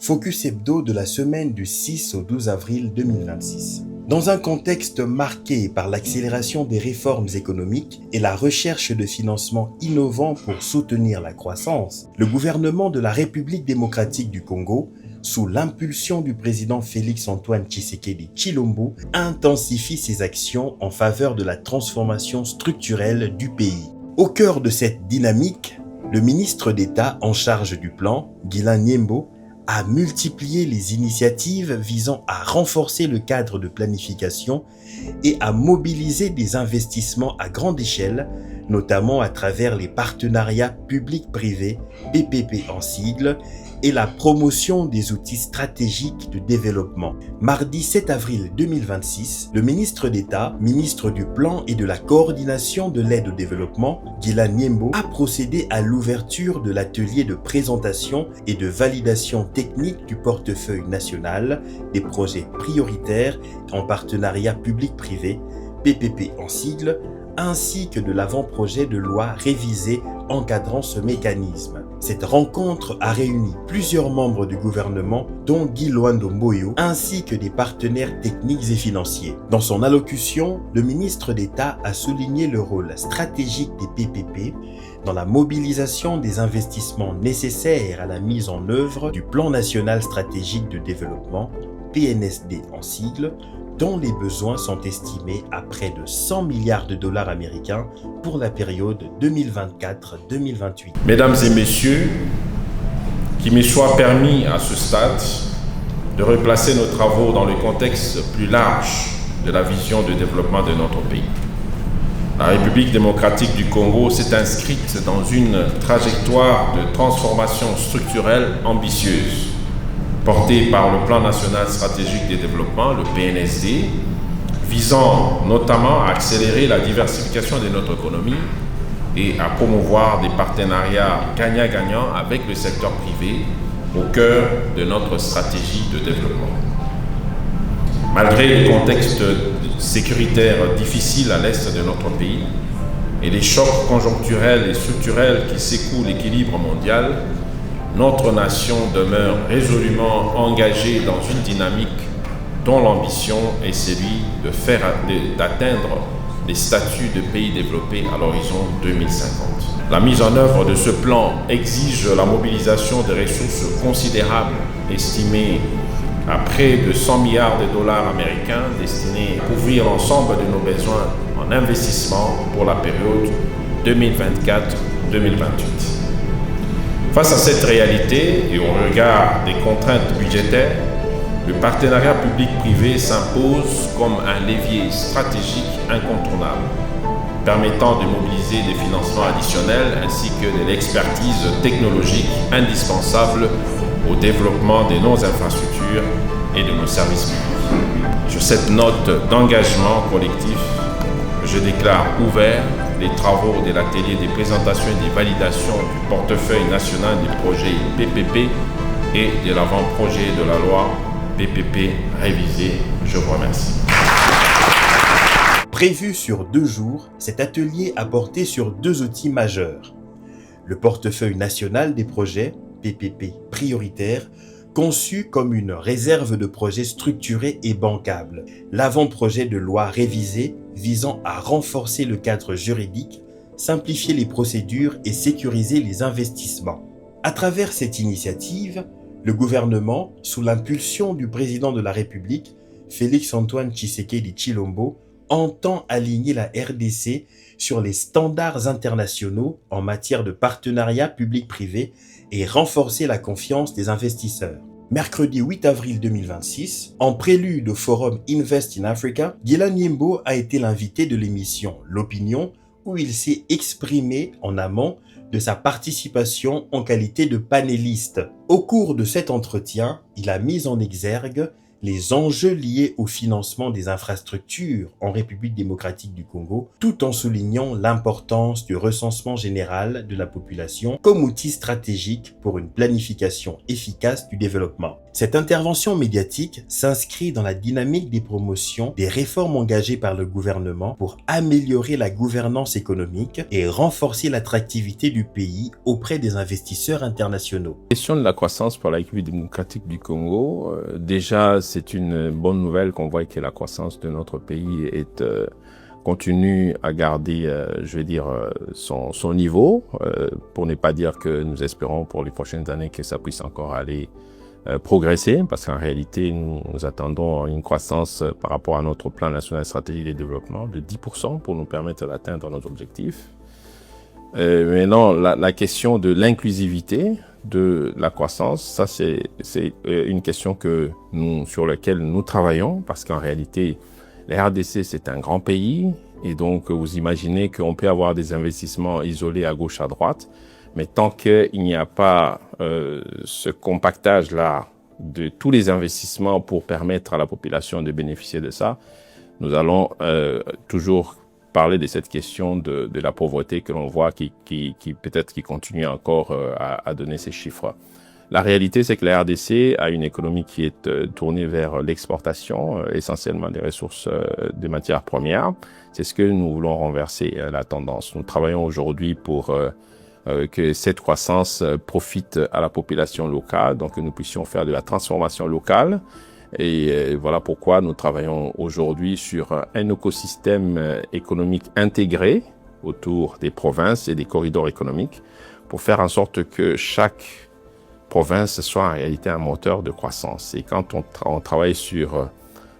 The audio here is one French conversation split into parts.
Focus Hebdo de la semaine du 6 au 12 avril 2026. Dans un contexte marqué par l'accélération des réformes économiques et la recherche de financements innovants pour soutenir la croissance, le gouvernement de la République démocratique du Congo, sous l'impulsion du président Félix-Antoine Tshisekedi Tshilombo, intensifie ses actions en faveur de la transformation structurelle du pays. Au cœur de cette dynamique, le ministre d'État en charge du plan, Guilain Nyembo, a multiplié les initiatives visant à renforcer le cadre de planification et à mobiliser des investissements à grande échelle, notamment à travers les partenariats publics-privés, PPP en sigle, et la promotion des outils stratégiques de développement. Mardi 7 avril 2026, le ministre d'État, ministre du Plan et de la Coordination de l'aide au développement, Guilain Nyembo, a procédé à l'ouverture de l'atelier de présentation et de validation technique du portefeuille national des projets prioritaires en partenariat public-privé, PPP en sigle, ainsi que de l'avant-projet de loi révisé encadrant ce mécanisme. Cette rencontre a réuni plusieurs membres du gouvernement, dont Guy Loando Mboyo, ainsi que des partenaires techniques et financiers. Dans son allocution, le ministre d'État a souligné le rôle stratégique des PPP dans la mobilisation des investissements nécessaires à la mise en œuvre du Plan national stratégique de développement, PNSD en sigle, dont les besoins sont estimés à près de 100 milliards de dollars américains pour la période 2024-2028. Mesdames et messieurs, qu'il me soit permis à ce stade de replacer nos travaux dans le contexte plus large de la vision de développement de notre pays. La République démocratique du Congo s'est inscrite dans une trajectoire de transformation structurelle ambitieuse, porté par le Plan national stratégique de développement, le PNSD, visant notamment à accélérer la diversification de notre économie et à promouvoir des partenariats gagnant-gagnant avec le secteur privé au cœur de notre stratégie de développement. Malgré le contexte sécuritaire difficile à l'est de notre pays et les chocs conjoncturels et structurels qui secouent l'équilibre mondial, notre nation demeure résolument engagée dans une dynamique dont l'ambition est celui d'atteindre les statuts de pays développés à l'horizon 2050. La mise en œuvre de ce plan exige la mobilisation de ressources considérables, estimées à près de 100 milliards de dollars américains, destinés à couvrir l'ensemble de nos besoins en investissement pour la période 2024-2028. Face à cette réalité et au regard des contraintes budgétaires, le partenariat public-privé s'impose comme un levier stratégique incontournable, permettant de mobiliser des financements additionnels ainsi que de l'expertise technologique indispensable au développement de nos infrastructures et de nos services publics. Sur cette note d'engagement collectif, je déclare ouvert les travaux de l'atelier des présentations et des validations du portefeuille national des projets PPP et de l'avant-projet de la loi PPP révisé. Je vous remercie. Prévu sur 2 jours, cet atelier a porté sur 2 outils majeurs. Le portefeuille national des projets PPP prioritaires, conçu comme une réserve de projets structurés et bancables. L'avant-projet de loi révisé visant à renforcer le cadre juridique, simplifier les procédures et sécuriser les investissements. À travers cette initiative, le gouvernement, sous l'impulsion du président de la République, Félix-Antoine Tshisekedi Tshilombo, entend aligner la RDC sur les standards internationaux en matière de partenariat public-privé et renforcer la confiance des investisseurs. Mercredi 8 avril 2026, en prélude au forum Invest in Africa, Guilain Nyembo a été l'invité de l'émission L'Opinion, où il s'est exprimé en amont de sa participation en qualité de panéliste. Au cours de cet entretien, il a mis en exergue les enjeux liés au financement des infrastructures en République démocratique du Congo, tout en soulignant l'importance du recensement général de la population comme outil stratégique pour une planification efficace du développement. Cette intervention médiatique s'inscrit dans la dynamique des promotions des réformes engagées par le gouvernement pour améliorer la gouvernance économique et renforcer l'attractivité du pays auprès des investisseurs internationaux. La question de la croissance pour la République démocratique du Congo, déjà c'est une bonne nouvelle qu'on voit que la croissance de notre pays continue à garder, son niveau, pour ne pas dire que nous espérons pour les prochaines années que ça puisse encore aller progresser, parce qu'en réalité, nous attendons une croissance par rapport à notre plan national stratégique de développement de 10% pour nous permettre d'atteindre nos objectifs. Maintenant, la question de l'inclusivité de la croissance, ça c'est une question sur laquelle nous travaillons, parce qu'en réalité, la RDC c'est un grand pays, et donc vous imaginez qu'on peut avoir des investissements isolés à gauche, à droite, mais tant qu'il n'y a pas ce compactage-là de tous les investissements pour permettre à la population de bénéficier de ça, nous allons toujours parler de cette question de la pauvreté que l'on voit qui peut-être qui continue encore à donner ces chiffres. La réalité, c'est que la RDC a une économie qui est tournée vers l'exportation, essentiellement des ressources de matières premières. C'est ce que nous voulons renverser, la tendance. Nous travaillons aujourd'hui pour que cette croissance profite à la population locale, donc que nous puissions faire de la transformation locale. Et voilà pourquoi nous travaillons aujourd'hui sur un écosystème économique intégré autour des provinces et des corridors économiques pour faire en sorte que chaque province soit en réalité un moteur de croissance. Et quand on travaille sur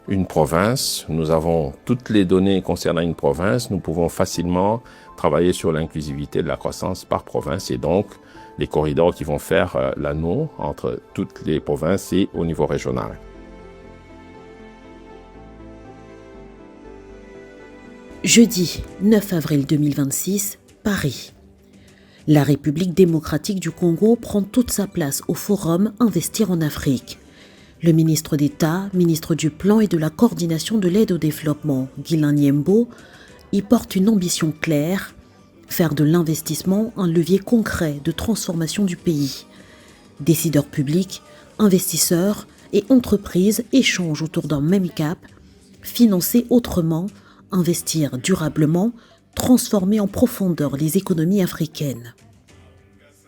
une province, nous avons toutes les données concernant une province, nous pouvons facilement travailler sur l'inclusivité de la croissance par province et donc les corridors qui vont faire l'anneau entre toutes les provinces et au niveau régional. Jeudi 9 avril 2026, Paris. La République démocratique du Congo prend toute sa place au forum Investir en Afrique. Le ministre d'État, ministre du Plan et de la Coordination de l'aide au développement, Guilain Nyembo, y porte une ambition claire, faire de l'investissement un levier concret de transformation du pays. Décideurs publics, investisseurs et entreprises échangent autour d'un même cap, financer autrement, investir durablement, transformer en profondeur les économies africaines.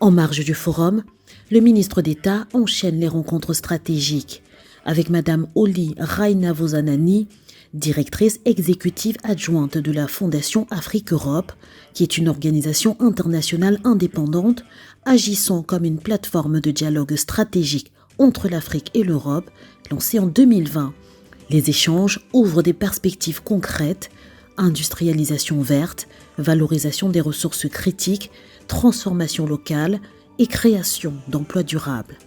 En marge du forum, le ministre d'État enchaîne les rencontres stratégiques avec Madame Oli Rainavozanani, directrice exécutive adjointe de la Fondation Afrique-Europe, qui est une organisation internationale indépendante agissant comme une plateforme de dialogue stratégique entre l'Afrique et l'Europe, lancée en 2020. Les échanges ouvrent des perspectives concrètes, industrialisation verte, valorisation des ressources critiques, transformation locale et création d'emplois durables.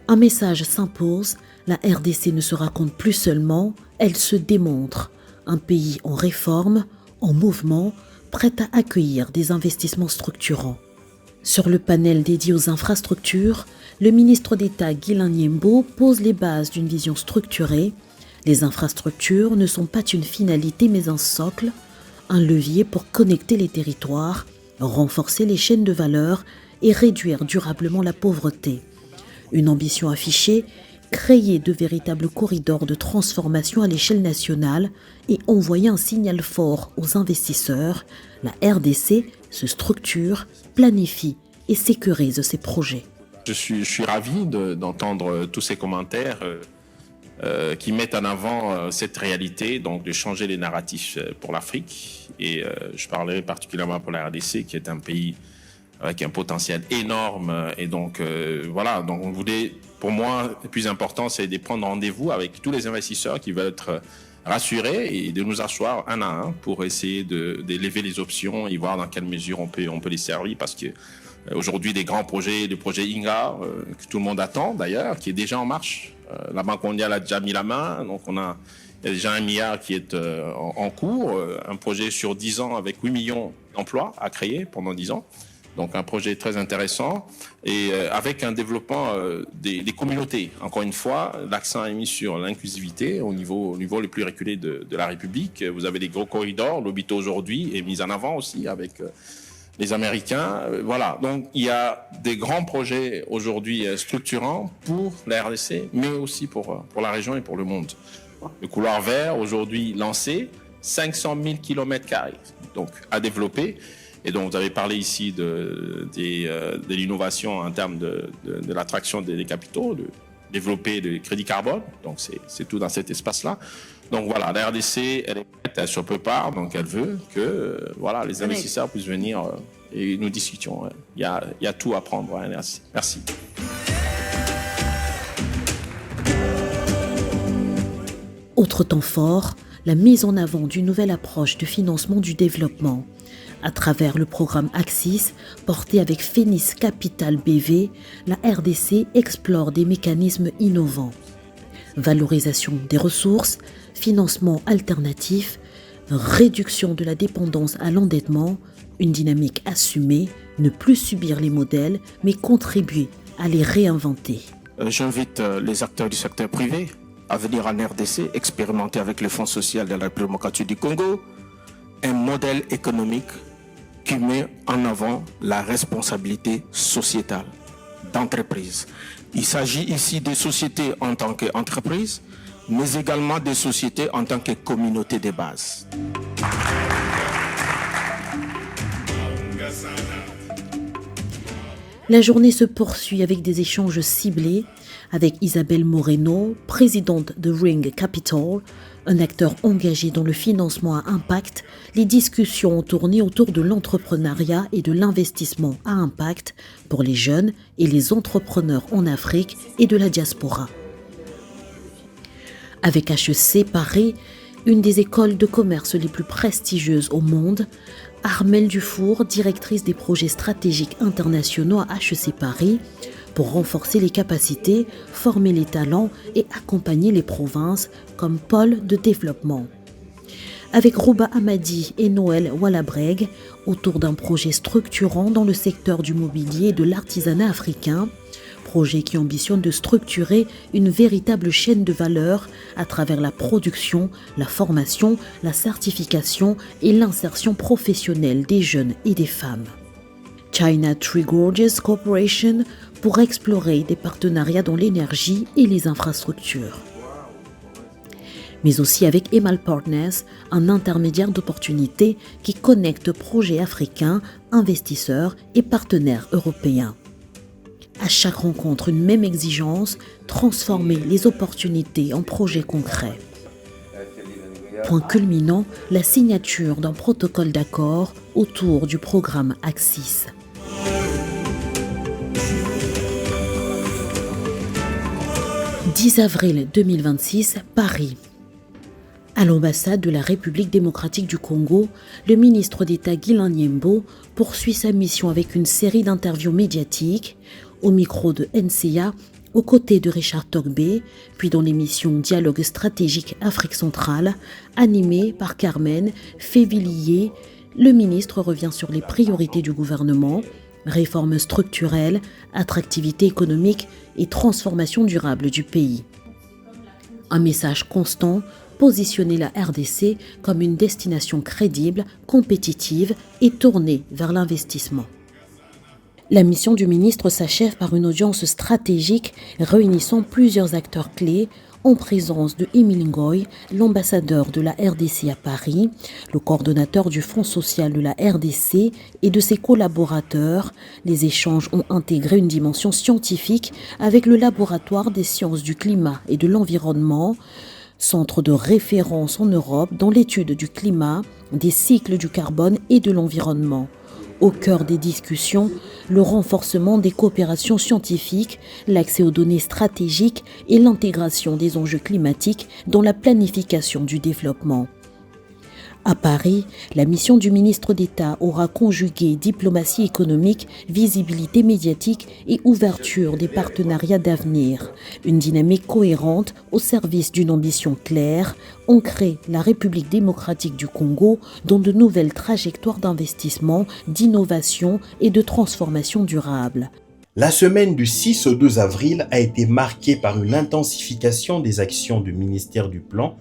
Un message s'impose, la RDC ne se raconte plus seulement, elle se démontre. Un pays en réforme, en mouvement, prêt à accueillir des investissements structurants. Sur le panel dédié aux infrastructures, le ministre d'État Guilain Nyembo pose les bases d'une vision structurée. Les infrastructures ne sont pas une finalité mais un socle, un levier pour connecter les territoires, renforcer les chaînes de valeur et réduire durablement la pauvreté. Une ambition affichée, créer de véritables corridors de transformation à l'échelle nationale et envoyer un signal fort aux investisseurs. La RDC se structure, planifie et sécurise ses projets. Je suis ravi d'entendre tous ces commentaires qui mettent en avant cette réalité, donc de changer les narratifs pour l'Afrique. Et je parlerai particulièrement pour la RDC, qui est un pays avec un potentiel énorme. Et donc, voilà, donc on voulait, pour moi, le plus important, c'est de prendre rendez-vous avec tous les investisseurs qui veulent être rassurés et de nous asseoir un à un pour essayer d'élever les options et voir dans quelle mesure on peut les servir. Parce que aujourd'hui, des grands projets, le projet INGA, que tout le monde attend d'ailleurs, qui est déjà en marche. La Banque mondiale a déjà mis la main, donc il y a déjà 1 milliard qui est en cours, un projet sur 10 ans avec 8 millions d'emplois à créer pendant 10 ans. Donc un projet très intéressant et avec un développement des communautés. Encore une fois, l'accent est mis sur l'inclusivité au niveau les plus reculés de la République. Vous avez des gros corridors, l'Obito aujourd'hui est mis en avant aussi avec les Américains. Voilà, donc il y a des grands projets aujourd'hui structurants pour la RDC, mais aussi pour la région et pour le monde. Le couloir vert aujourd'hui lancé, 500 000 km², donc à développer. Et donc, vous avez parlé ici de l'innovation en termes de l'attraction des capitaux, de développer le crédit carbone. Donc, c'est tout dans cet espace-là. Donc, voilà, la RDC, elle est prête, elle se prépare, donc elle veut que les investisseurs puissent venir et nous discutions. Il y a tout à prendre. Merci. Merci. Autre temps fort, la mise en avant d'une nouvelle approche de financement du développement. À travers le programme Axis, porté avec Phoenix Capital BV, la RDC explore des mécanismes innovants. Valorisation des ressources, financement alternatif, réduction de la dépendance à l'endettement, une dynamique assumée, ne plus subir les modèles, mais contribuer à les réinventer. J'invite les acteurs du secteur privé à venir en RDC expérimenter avec le Fonds social de la République démocratique du Congo un modèle économique qui met en avant la responsabilité sociétale d'entreprise. Il s'agit ici des sociétés en tant qu'entreprise, mais également des sociétés en tant que communauté de base. La journée se poursuit avec des échanges ciblés avec Isabelle Moreno, présidente de Ring Capital, un acteur engagé dans le financement à impact. Les discussions ont tourné autour de l'entrepreneuriat et de l'investissement à impact pour les jeunes et les entrepreneurs en Afrique et de la diaspora. Avec HEC Paris, une des écoles de commerce les plus prestigieuses au monde, Armelle Dufour, directrice des projets stratégiques internationaux à HEC Paris, pour renforcer les capacités, former les talents et accompagner les provinces comme pôle de développement. Avec Rouba Hamadi et Noël Wallabreg, autour d'un projet structurant dans le secteur du mobilier et de l'artisanat africain, projet qui ambitionne de structurer une véritable chaîne de valeur à travers la production, la formation, la certification et l'insertion professionnelle des jeunes et des femmes. China Three Gorges Corporation pour explorer des partenariats dans l'énergie et les infrastructures. Mais aussi avec Emal Partners, un intermédiaire d'opportunités qui connecte projets africains, investisseurs et partenaires européens. À chaque rencontre, une même exigence, transformer les opportunités en projets concrets. Point culminant, la signature d'un protocole d'accord autour du programme Axis. « 10 avril 2026, Paris. À l'ambassade de la République démocratique du Congo, le ministre d'État Guilain Nyembo poursuit sa mission avec une série d'interviews médiatiques au micro de NCA, aux côtés de Richard Togbé, puis dans l'émission Dialogue stratégique Afrique centrale, animée par Carmen Févillier. Le ministre revient sur les priorités du gouvernement, réformes structurelles, attractivité économique et transformation durable du pays. Un message constant, positionner la RDC comme une destination crédible, compétitive et tournée vers l'investissement. La mission du ministre s'achève par une audience stratégique réunissant plusieurs acteurs clés en présence de Emile Ngoy, l'ambassadeur de la RDC à Paris, le coordonnateur du Fonds social de la RDC et de ses collaborateurs. Les échanges ont intégré une dimension scientifique avec le laboratoire des sciences du climat et de l'environnement, centre de référence en Europe dans l'étude du climat, des cycles du carbone et de l'environnement. Au cœur des discussions, le renforcement des coopérations scientifiques, l'accès aux données stratégiques et l'intégration des enjeux climatiques dans la planification du développement. À Paris, la mission du ministre d'État aura conjugué diplomatie économique, visibilité médiatique et ouverture des partenariats d'avenir. Une dynamique cohérente au service d'une ambition claire, ancrer la République démocratique du Congo dans de nouvelles trajectoires d'investissement, d'innovation et de transformation durable. La semaine du 6 au 12 avril a été marquée par une intensification des actions du ministère du Plan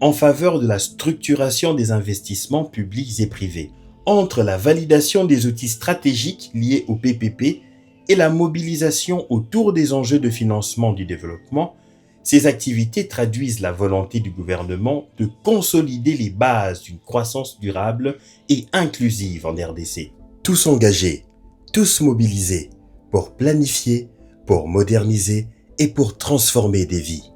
en faveur de la structuration des investissements publics et privés. Entre la validation des outils stratégiques liés au PPP et la mobilisation autour des enjeux de financement du développement, ces activités traduisent la volonté du gouvernement de consolider les bases d'une croissance durable et inclusive en RDC. Tous engagés, tous mobilisés pour planifier, pour moderniser et pour transformer des vies.